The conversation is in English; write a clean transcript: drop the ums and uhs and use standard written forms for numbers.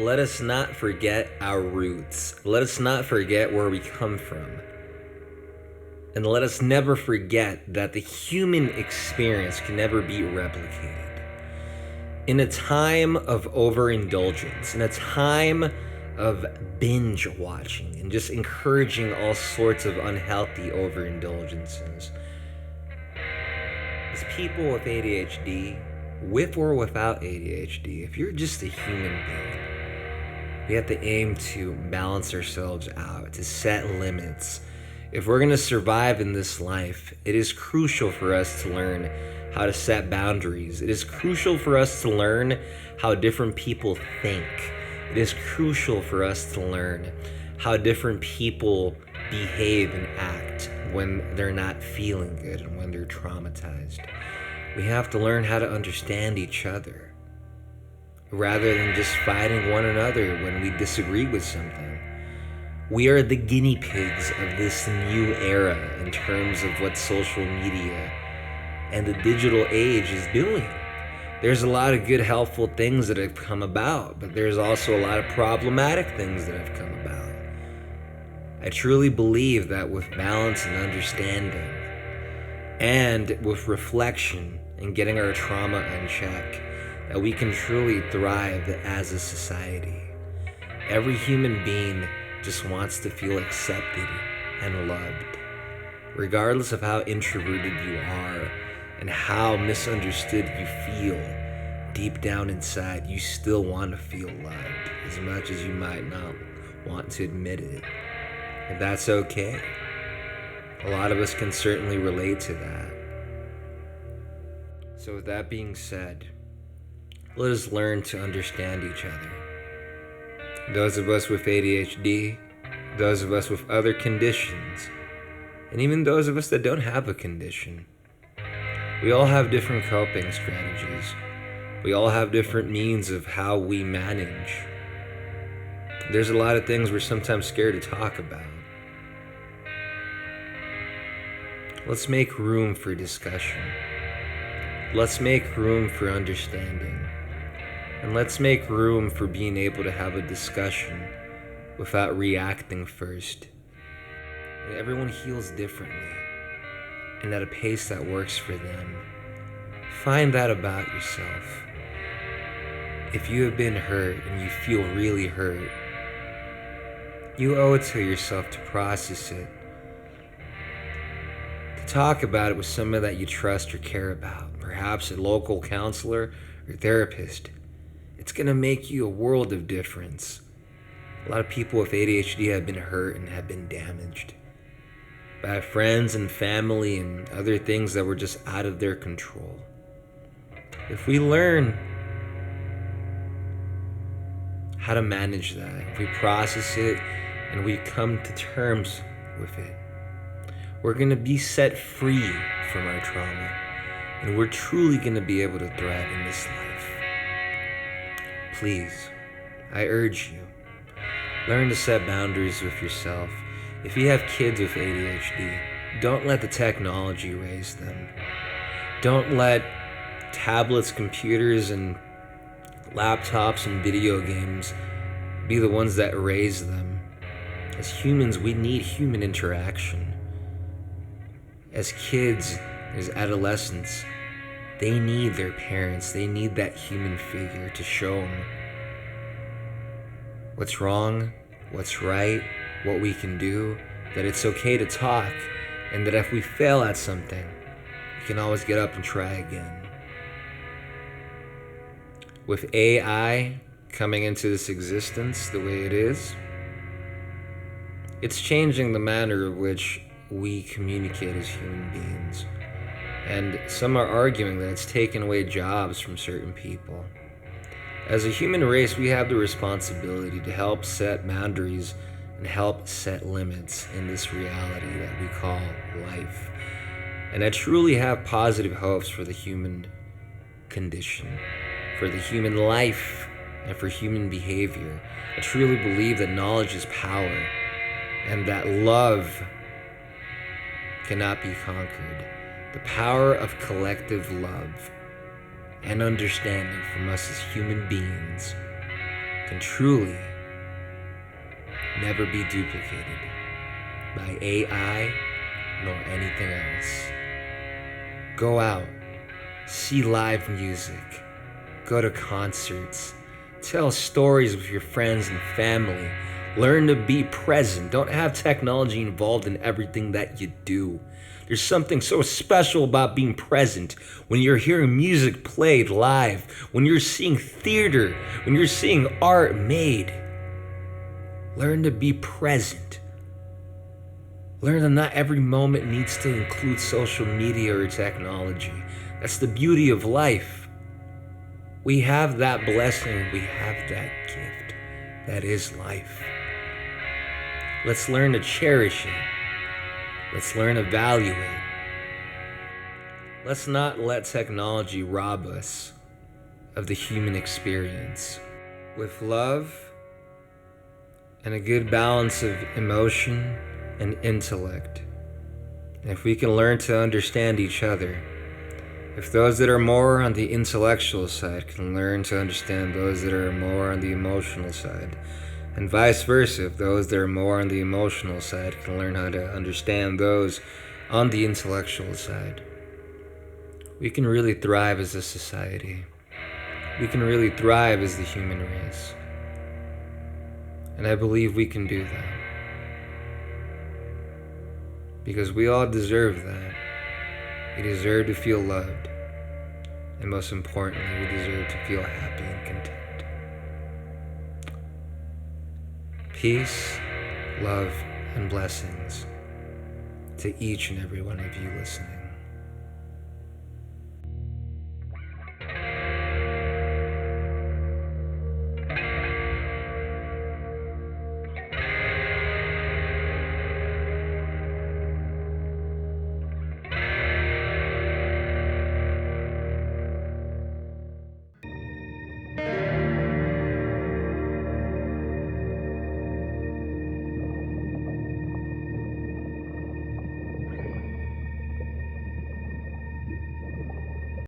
Let us not forget our roots. Let us not forget where we come from. And let us never forget that the human experience can never be replicated. In a time of overindulgence, in a time of binge watching, and just encouraging all sorts of unhealthy overindulgences, as people with ADHD, with or without ADHD, if you're just a human being, we have to aim to balance ourselves out, to set limits. If we're going to survive in this life, it is crucial for us to learn how to set boundaries. It is crucial for us to learn how different people think. It is crucial for us to learn how different people behave and act when they're not feeling good and when they're traumatized. We have to learn how to understand each other rather than just fighting one another when we disagree with something. We are the guinea pigs of this new era in terms of what social media and the digital age is doing. There's a lot of good, helpful things that have come about, but there's also a lot of problematic things that have come about. I truly believe that with balance and understanding, and with reflection and getting our trauma in check, that we can truly thrive as a society. Every human being just wants to feel accepted and loved. Regardless of how introverted you are and how misunderstood you feel, deep down inside, you still want to feel loved, as much as you might not want to admit it. And that's okay. A lot of us can certainly relate to that. So with that being said, let us learn to understand each other. Those of us with ADHD, those of us with other conditions, and even those of us that don't have a condition. We all have different coping strategies. We all have different means of how we manage. There's a lot of things we're sometimes scared to talk about. Let's make room for discussion. Let's make room for understanding. And let's make room for being able to have a discussion without reacting first. And everyone heals differently and at a pace that works for them. Find that about yourself. If you have been hurt and you feel really hurt, you owe it to yourself to process it, to talk about it with someone that you trust or care about, perhaps a local counselor or therapist. It's going to make you a world of difference. A lot of people with ADHD have been hurt and have been damaged by friends and family and other things that were just out of their control. If we learn how to manage that, if we process it and we come to terms with it, we're going to be set free from our trauma, and we're truly going to be able to thrive in this life. Please, I urge you, learn to set boundaries with yourself. If you have kids with ADHD, don't let the technology raise them. Don't let tablets, computers, and laptops and video games be the ones that raise them. As humans, we need human interaction. As kids, as adolescents, they need their parents. They need that human figure to show them what's wrong, what's right, what we can do, that it's okay to talk, and that if we fail at something, we can always get up and try again. With AI coming into this existence the way it is, it's changing the manner of which we communicate as human beings. And some are arguing that it's taken away jobs from certain people. As a human race, we have the responsibility to help set boundaries and help set limits in this reality that we call life. And I truly have positive hopes for the human condition, for the human life, and for human behavior. I truly believe that knowledge is power, and that love cannot be conquered. The power of collective love and understanding from us as human beings can truly never be duplicated by AI nor anything else. Go out, see live music, go to concerts, tell stories with your friends and family, learn to be present. Don't have technology involved in everything that you do. There's something so special about being present when you're hearing music played live, when you're seeing theater, when you're seeing art made. Learn to be present. Learn that not every moment needs to include social media or technology. That's the beauty of life. We have that blessing, we have that gift. That is life. Let's learn to cherish it. Let's learn to value it. Let's not let technology rob us of the human experience. With love and a good balance of emotion and intellect, and if we can learn to understand each other, if those that are more on the intellectual side can learn to understand those that are more on the emotional side, and vice versa, if those that are more on the emotional side can learn how to understand those on the intellectual side, we can really thrive as a society. We can really thrive as the human race. And I believe we can do that. Because we all deserve that. We deserve to feel loved. And most importantly, we deserve to feel happy and content. Peace, love, and blessings to each and every one of you listening.